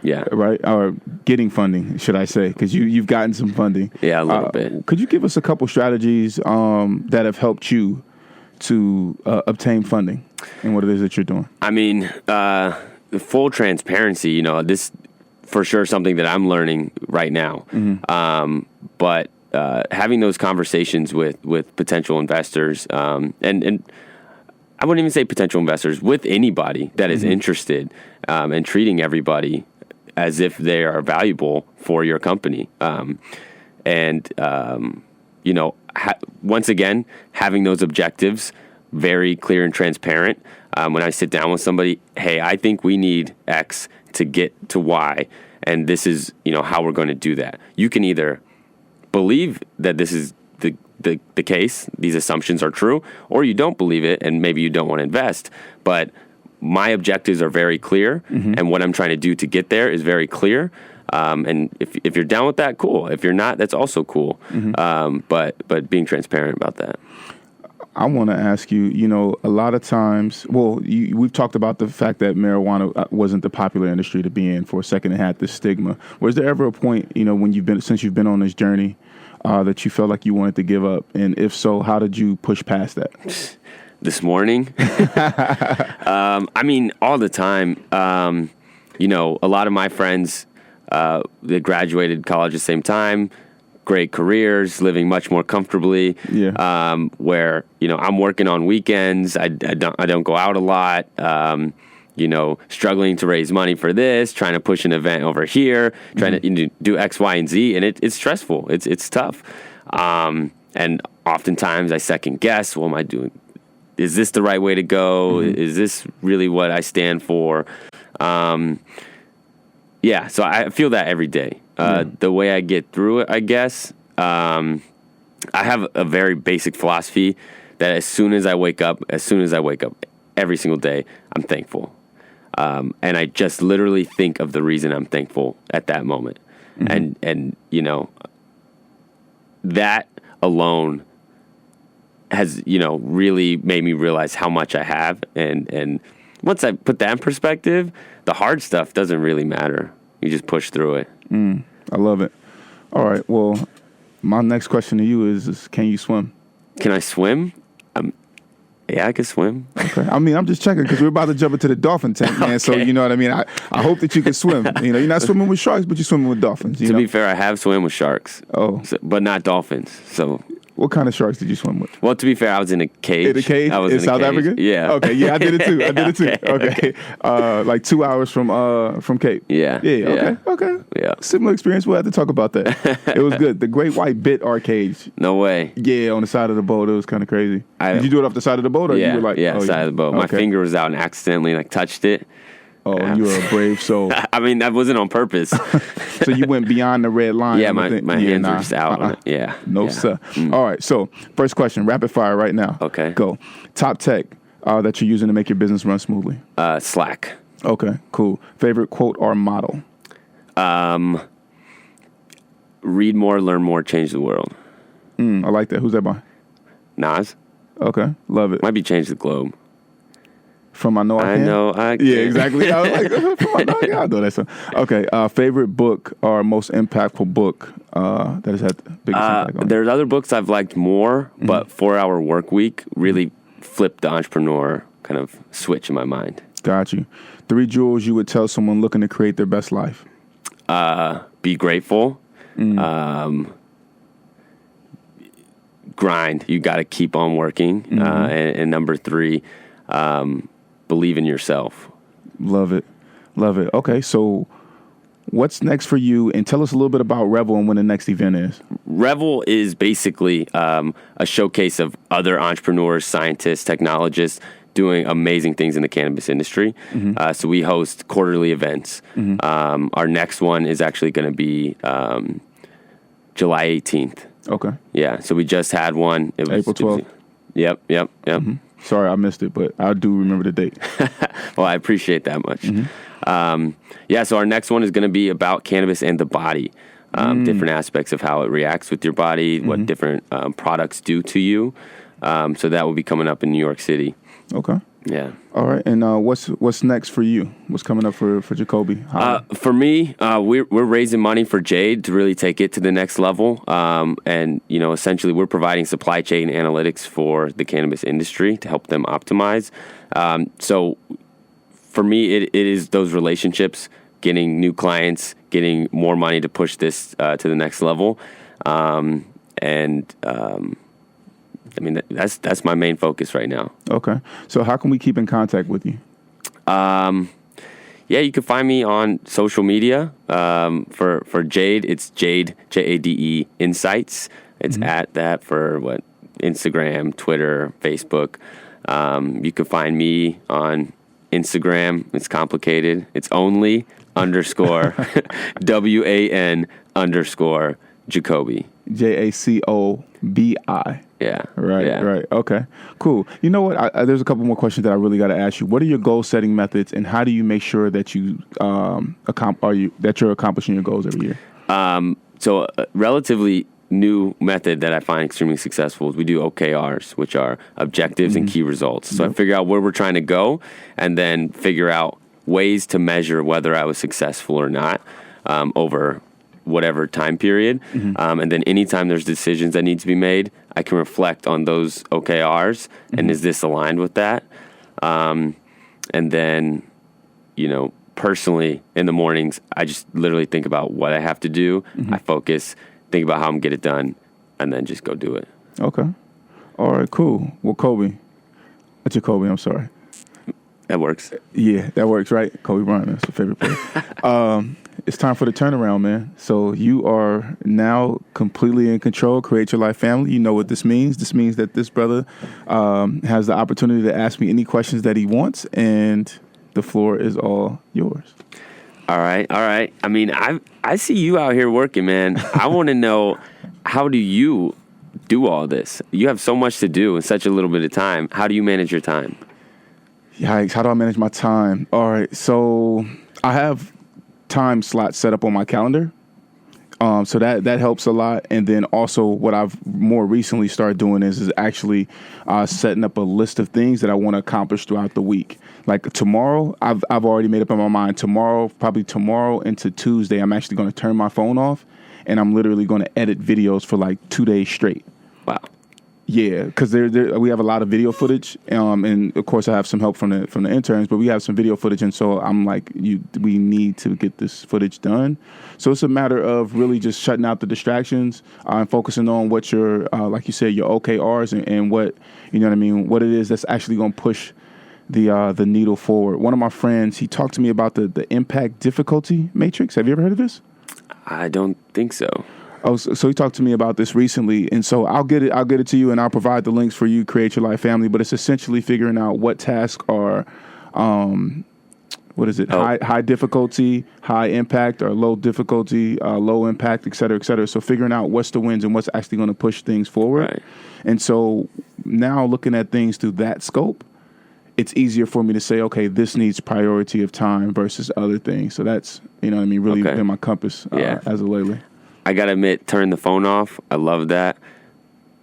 Yeah. Right? Or getting funding, should I say, because you've gotten some funding. Yeah, a little bit. Could you give us a couple strategies that have helped you to obtain funding and what it is that you're doing? I mean, full transparency, this for sure something that I'm learning right now. But having those conversations with potential investors, and I wouldn't even say potential investors, with anybody that is interested, and treating everybody as if they are valuable for your company. Once again, having those objectives very clear and transparent. When I sit down with somebody, hey, I think we need X to get to Y, and this is, how we're going to do that. You can either believe that this is the case, these assumptions are true, or you don't believe it, and maybe you don't want to invest. But my objectives are very clear, and what I'm trying to do to get there is very clear. And if you're down with that, cool. If you're not, that's also cool. But being transparent about that. I want to ask you, a lot of times, we've talked about the fact that marijuana wasn't the popular industry to be in for a second. It had this stigma. Was there ever a point, since you've been on this journey, that you felt like you wanted to give up? And if so, how did you push past that? This morning? I mean, all the time. A lot of my friends, they graduated college at the same time, great careers, living much more comfortably. Yeah. Where I'm working on weekends. I don't go out a lot. Struggling to raise money for this, trying to push an event over here, trying to do X, Y, and Z, and it's stressful. It's tough. And oftentimes I second guess. What am I doing? Is this the right way to go? Is this really what I stand for? Yeah, so I feel that every day. The way I get through it, I guess, I have a very basic philosophy that as soon as I wake up, every single day, I'm thankful. And I just literally think of the reason I'm thankful at that moment. And you know, that alone has, you know, really made me realize how much I have. And once I put that in perspective, the hard stuff doesn't really matter. You just push through it. I love it. All right. Well, my next question to you is can you swim? Can I swim? Yeah, I can swim. Okay. I mean, I'm just checking because we're about to jump into the dolphin tank, man. Okay. So, you know what I mean? I hope that you can swim. You know, you're not swimming with sharks, but you're swimming with dolphins. To be fair, I have swam with sharks. Oh. But not dolphins. So... What kind of sharks did you swim with? Well, to be fair, I was in a cage. In a cage? I was in South Africa? Yeah. Okay, yeah, I did it too. Okay. Like 2 hours from Cape. Yeah. Okay. Yeah. Similar experience. We'll have to talk about that. It was good. The Great White bit our cage. No way. Yeah, on the side of the boat. It was kind of crazy. Did you do it off the side of the boat? Or you were like, side of the boat. My finger was out and accidentally touched it. Oh, you were a brave soul. I mean, that wasn't on purpose. So you went beyond the red line. Yeah, my hands were just out on it. Yeah. No, sir. All right, so first question, rapid fire right now. Okay. Go. Top tech that you're using to make your business run smoothly. Slack. Okay, cool. Favorite quote or motto? Read more, learn more, change the world. I like that. Who's that by? Nas. Okay, love it. Might be Change the Globe. From I Know I Can? I Know I Can. Yeah, exactly. I was like, from I Know I Can. I know that song. Okay, favorite book or most impactful book that has had the biggest impact on you? There's other books I've liked more, but 4 Hour Work Week really flipped the entrepreneur kind of switch in my mind. Got you. 3 jewels you would tell someone looking to create their best life? Be grateful. Grind. You got to keep on working. And number 3, believe in yourself. Love it. Okay, so what's next for you? And tell us a little bit about Revel and when the next event is. Revel is basically a showcase of other entrepreneurs, scientists, technologists doing amazing things in the cannabis industry. So we host quarterly events. Our next one is actually going to be July 18th. Okay. Yeah, so we just had one. It was April 12th. Yep. Sorry, I missed it, but I do remember the date. Well, I appreciate that much. So our next one is going to be about cannabis and the body, different aspects of how it reacts with your body, what different products do to you. So that will be coming up in New York City. Okay. Yeah. All right. And what's next for you? What's coming up for Jacobi? For me, we're raising money for Jade to really take it to the next level. And, you know, essentially we're providing supply chain analytics for the cannabis industry to help them optimize. So for me, it is those relationships, getting new clients, getting more money to push this to the next level. I mean, that's my main focus right now. Okay. So how can we keep in contact with you? You can find me on social media. For Jade, it's Jade, Jade Insights. It's at that for Instagram, Twitter, Facebook. You can find me on Instagram. It's complicated. It's only _ WAN_Jacobi. JACOBI. Yeah. Right. Okay. Cool. You know what? There's a couple more questions that I really got to ask you. What are your goal setting methods, and how do you make sure that you're accomplishing your goals every year? So a relatively new method that I find extremely successful is we do OKRs, which are objectives and key results. So I figure out where we're trying to go, and then figure out ways to measure whether I was successful or not over whatever time period. And then anytime there's decisions that need to be made, I can reflect on those OKRs and is this aligned with that? And then, you know, personally in the mornings, I just literally think about what I have to do. I focus, think about how I'm going to get it done, and then just go do it. Okay. All right, cool. Well, Jacobi, I'm sorry. That works. Yeah, that works, right? Kobe Bryant, that's my favorite player. It's time for the turnaround, man. So you are now completely in control. Create Your Life family. You know what this means. This means that this brother has the opportunity to ask me any questions that he wants, and the floor is all yours. All right. I mean, I see you out here working, man. I want to know, how do you do all this? You have so much to do in such a little bit of time. How do you manage your time? Yikes, how do I manage my time? All right, so I have time slots set up on my calendar. So that helps a lot. And then also what I've more recently started doing is actually setting up a list of things that I want to accomplish throughout the week. Like tomorrow, I've already made up in my mind probably tomorrow into Tuesday, I'm actually going to turn my phone off and I'm literally going to edit videos for like 2 days straight. Wow. Yeah, because we have a lot of video footage, and of course I have some help from the interns, but we have some video footage, and so I'm like, we need to get this footage done. So it's a matter of really just shutting out the distractions and focusing on what your, like you said, your OKRs and what, you know what I mean, what it is that's actually going to push the needle forward. One of my friends, he talked to me about the impact difficulty matrix. Have you ever heard of this? I don't think so. Oh, so he talked to me about this recently, and so I'll get it to you, and I'll provide the links for you, Create Your Life Family. But it's essentially figuring out what tasks are, high difficulty, high impact, or low difficulty, low impact, et cetera, et cetera. So figuring out what's the wins and what's actually going to push things forward. Right. And so now looking at things through that scope, it's easier for me to say, okay, this needs priority of time versus other things. So that's, you know what I mean, really been my compass as of lately. I got to admit, turn the phone off. I love that.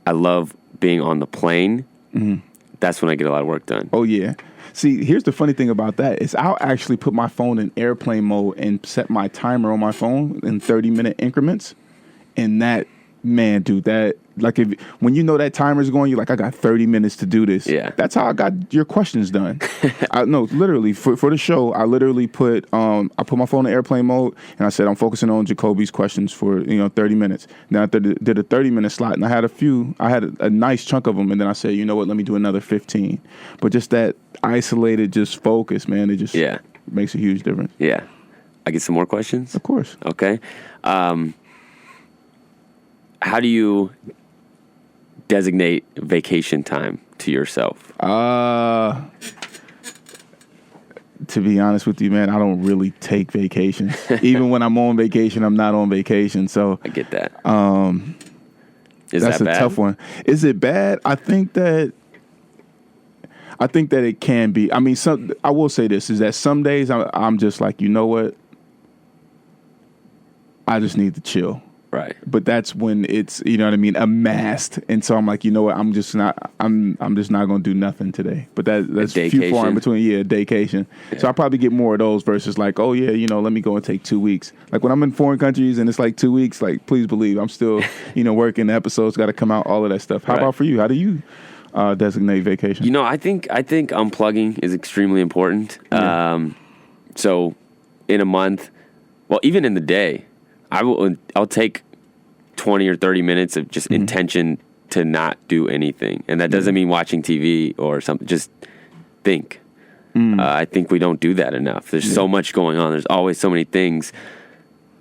I love being on the plane. Mm-hmm. That's when I get a lot of work done. Oh, yeah. See, here's the funny thing about that is I'll actually put my phone in airplane mode and set my timer on my phone in 30-minute increments. And that, man, dude, that, like, when you know that timer's going, you're like, I got 30 minutes to do this. Yeah. That's how I got your questions done. No, literally, for the show, I literally put my phone in airplane mode, and I said, I'm focusing on Jacobi's questions for, 30 minutes. Now, I did a 30-minute slot, and I had a nice chunk of them, and then I said, you know what, let me do another 15. But just that isolated, just focus, man, it just makes a huge difference. Yeah. I get some more questions? Of course. Okay. How do you designate vacation time to yourself? To be honest with you, man, I don't really take vacations. Even when I'm on vacation, I'm not on vacation. So I get that. That's a tough one. Is it bad? I think that it can be. I mean, I will say this, is that some days I'm just like, you know what? I just need to chill. Right. But that's when it's, you know what I mean, amassed. And so I'm like, you know what, I'm just not going to do nothing today. But that's few far in between. Yeah, daycation. Yeah. So I probably get more of those versus like, oh yeah, let me go and take 2 weeks. Like when I'm in foreign countries and it's like 2 weeks, like please believe I'm still, working. The episodes got to come out, all of that stuff. How about for you? How do you designate vacation? I think unplugging is extremely important. Yeah. So in a month, well, even in the day, I'll take 20 or 30 minutes of just intention to not do anything. And that doesn't mean watching TV or something. Just think. I think we don't do that enough. There's so much going on. There's always so many things.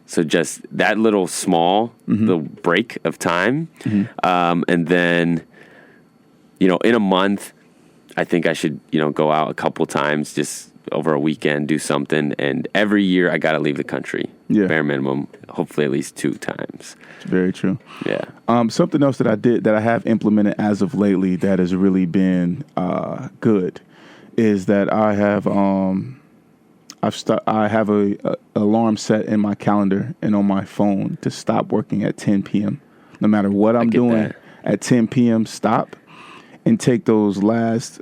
So just that little small little break of time. And then, in a month, I think I should, go out a couple times just over a weekend, do something. And every year I got to leave the country. Yeah. Bare minimum, hopefully at least 2 times. It's very true. Yeah. Something else that I have implemented as of lately that has really been good is that I have I have a alarm set in my calendar and on my phone to stop working at 10 p.m. No matter what I'm doing at 10 p.m., stop and take those last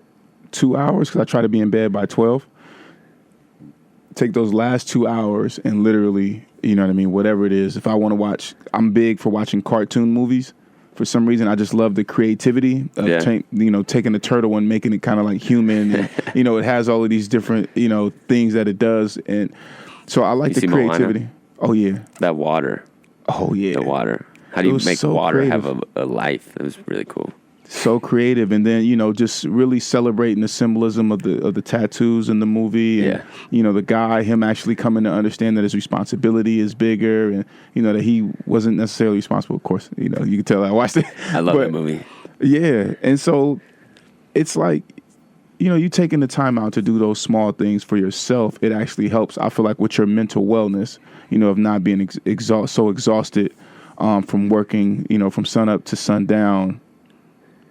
2 hours, because I try to be in bed by 12. Take those last 2 hours and literally, whatever it is. If I want to watch, I'm big for watching cartoon movies. For some reason, I just love the creativity of, taking a turtle and making it kind of like human. And, it has all of these different, things that it does. And so I like the creativity. Moana? Oh, yeah. That water. Oh, yeah. The water. How do you make water have a life? It was really cool. So creative, and then just really celebrating the symbolism of the tattoos in the movie, and the guy, him actually coming to understand that his responsibility is bigger, and that he wasn't necessarily responsible. Of course, you can tell I watched it. I love that movie. Yeah, and so it's like you taking the time out to do those small things for yourself. It actually helps. I feel like with your mental wellness, of not being so exhausted from working, from sun up to sundown,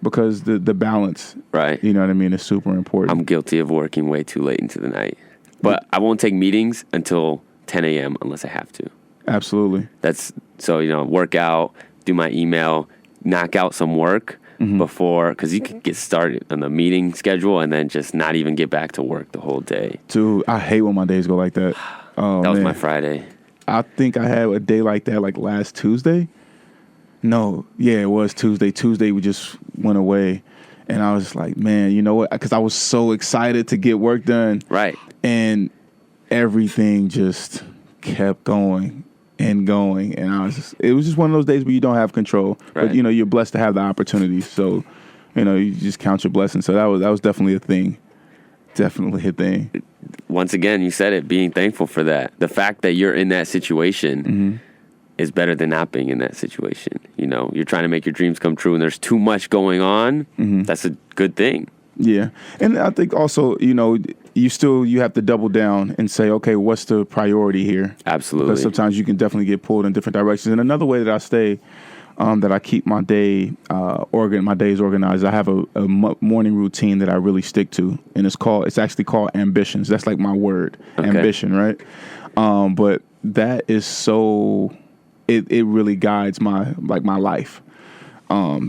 because the balance, right? You know what I mean, is super important. I'm guilty of working way too late into the night, but I won't take meetings until 10 a.m. unless I have to. Absolutely. That's so, work out, do my email, knock out some work before, because you can get started on the meeting schedule and then just not even get back to work the whole day. Dude, I hate when my days go like that. That was my Friday. I think I had a day like that like last Tuesday. No, yeah, it was Tuesday. Tuesday we just went away, and I was like, man, you know what? Because I was so excited to get work done. Right. And everything just kept going and going, and it was just one of those days where you don't have control, right. But you're blessed to have the opportunity. So, you just count your blessings. So that was definitely a thing. Definitely a thing. Once again, you said it, being thankful for that. The fact that you're in that situation is better than not being in that situation. You're trying to make your dreams come true and there's too much going on. That's a good thing. Yeah. And I think also, you have to double down and say, okay, what's the priority here? Absolutely. Because sometimes you can definitely get pulled in different directions. And another way that I stay, that I keep my day, my days organized, I have a morning routine that I really stick to. And it's actually called ambitions. That's like my word, ambition, right? But that is so, it really guides my life.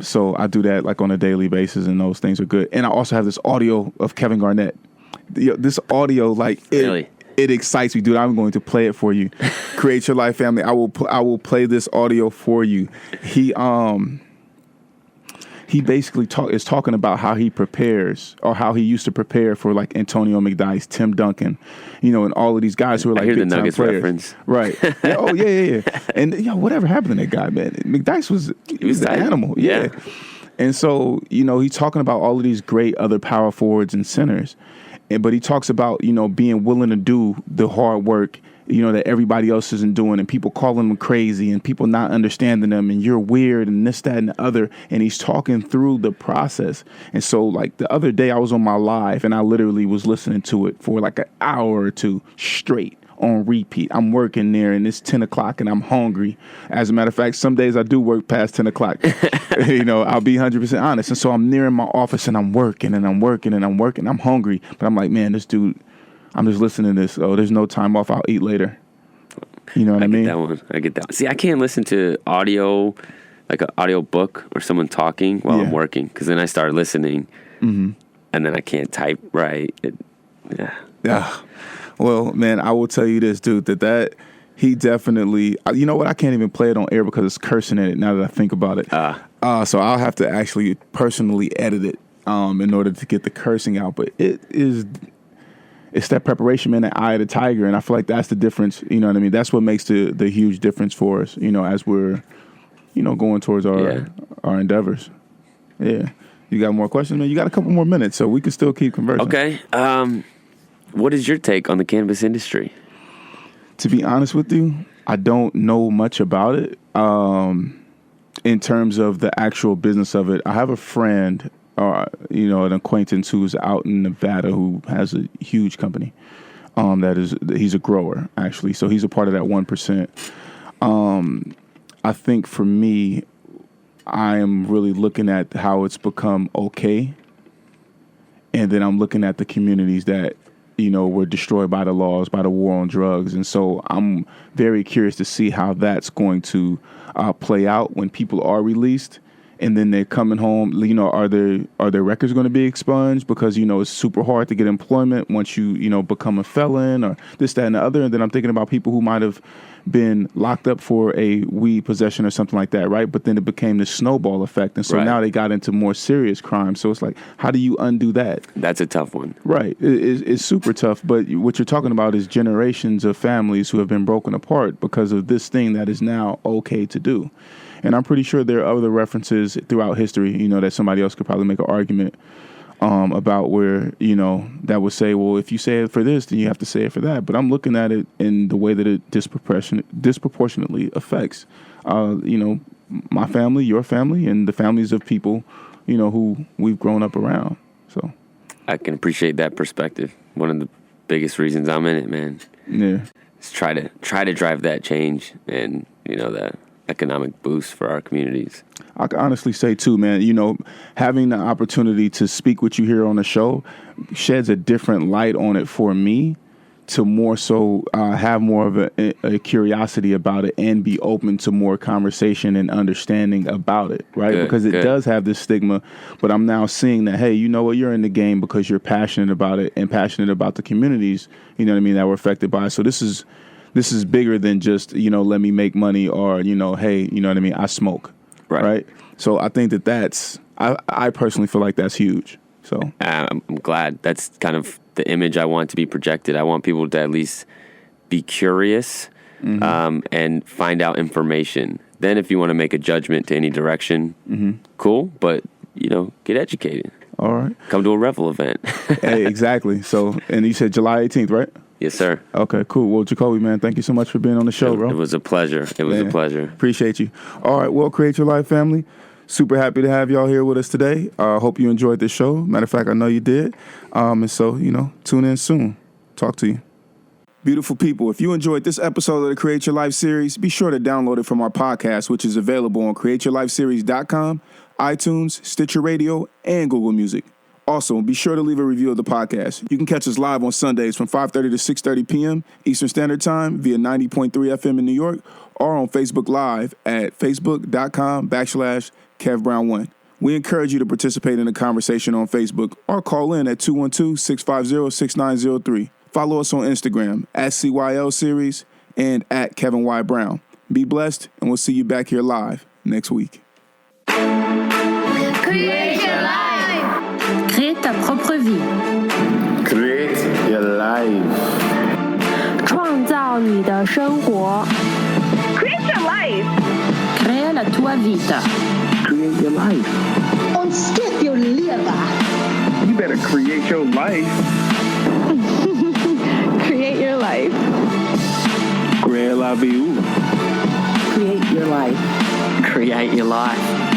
So I do that like on a daily basis, and those things are good. And I also have this audio of Kevin Garnett. This audio, really? It excites me, dude. I'm going to play it for you. Create Your Life, family. I will play this audio for you. He basically is talking about how he prepares, or how he used to prepare for like Antonio McDyess, Tim Duncan, and all of these guys who are like I hear big the time Nuggets players. reference. Right. Yeah, oh yeah. And whatever happened to that guy, man? McDyess was an animal. Yeah. And so, he's talking about all of these great other power forwards and centers. But he talks about, being willing to do the hard work, that everybody else isn't doing, and people calling them crazy and people not understanding them, and you're weird and this, that, and the other. And he's talking through the process. And so like the other day I was on my live and I literally was listening to it for like an hour or two straight on repeat. I'm working there and it's 10 o'clock and I'm hungry. As a matter of fact, some days I do work past 10 o'clock. I'll be 100% honest. And so I'm near in my office and I'm working and I'm working and I'm working. I'm hungry, but I'm like, man, this dude, I'm just listening to this. Oh, there's no time off. I'll eat later. You know what I mean? I get that one. See, I can't listen to audio, like an audio book or someone talking while I'm working, because then I start listening and then I can't type right. Yeah. Well, man, I will tell you this, dude, that he definitely, you know what? I can't even play it on air because it's cursing in it now that I think about it. So I'll have to actually personally edit it in order to get the cursing out. But it's that preparation, man, that eye of the tiger. And I feel like that's the difference. You know what I mean? That's what makes the huge difference for us, as we're, going towards our endeavors. Yeah. You got more questions, man? You got a couple more minutes, so we can still keep conversing. Okay. What is your take on the cannabis industry? To be honest with you, I don't know much about it in terms of the actual business of it. I have a friend, an acquaintance who's out in Nevada who has a huge company. He's a grower, actually. So he's a part of that 1%. I think for me, I am really looking at how it's become okay. And then I'm looking at the communities that, were destroyed by the laws, by the war on drugs. And so I'm very curious to see how that's going to play out when people are released. And then they're coming home, are their records going to be expunged? Because, it's super hard to get employment once you, become a felon or this, that, and the other. And then I'm thinking about people who might have been locked up for a weed possession or something like that, right? But then it became this snowball effect. And so now they got into more serious crime. So it's like, how do you undo that? That's a tough one. Right. It's super tough. But what you're talking about is generations of families who have been broken apart because of this thing that is now okay to do. And I'm pretty sure there are other references throughout history, that somebody else could probably make an argument about where, that would say, well, if you say it for this, then you have to say it for that. But I'm looking at it in the way that it disproportionately affects, my family, your family, and the families of people, who we've grown up around. So I can appreciate that perspective. One of the biggest reasons I'm in it, man. Yeah. Is try to drive that change and, that economic boost for our communities. I can honestly say too, man, having the opportunity to speak with you here on the show sheds a different light on it for me to more so have more of a curiosity about it and be open to more conversation and understanding about it, right? Because it does have this stigma, but I'm now seeing that, hey, you know what, you're in the game because you're passionate about it and passionate about the communities, you know what I mean, that were affected by it. So this is bigger than just, let me make money or, hey, you know what I mean, I smoke, right? So I think that's, I personally feel like that's huge. So I'm glad. That's kind of the image I want to be projected. I want people to at least be curious and find out information. Then if you want to make a judgment to any direction, cool. But, get educated. All right. Come to a Revel event. Hey, exactly. So, and you said July 18th, right? Yes, sir. Okay, cool. Well, Jacobi, man, thank you so much for being on the show, bro. It was a pleasure. A pleasure. Appreciate you. All right, well, Create Your Life family. Super happy to have y'all here with us today. Hope you enjoyed this show. Matter of fact, I know you did. And so, tune in soon. Talk to you. Beautiful people, if you enjoyed this episode of the Create Your Life series, be sure to download it from our podcast, which is available on createyourlifeseries.com, iTunes, Stitcher Radio, and Google Music. Also, be sure to leave a review of the podcast. You can catch us live on Sundays from 5:30 to 6:30 p.m. Eastern Standard Time via 90.3 FM in New York or on Facebook Live at facebook.com/KevBrown1. We encourage you to participate in the conversation on Facebook or call in at 212-650-6903. Follow us on Instagram at CYLS Series and at Kevin Y. Brown. Be blessed, and we'll see you back here live next week. Create your life. Crée ta propre vie. Create your life. 创造你的生活。 Create your life. Crea la tua vita. Create your life. Ontsteek jou lewe. You better create your life. Create your life. Create la vie. Create your life. Create your life.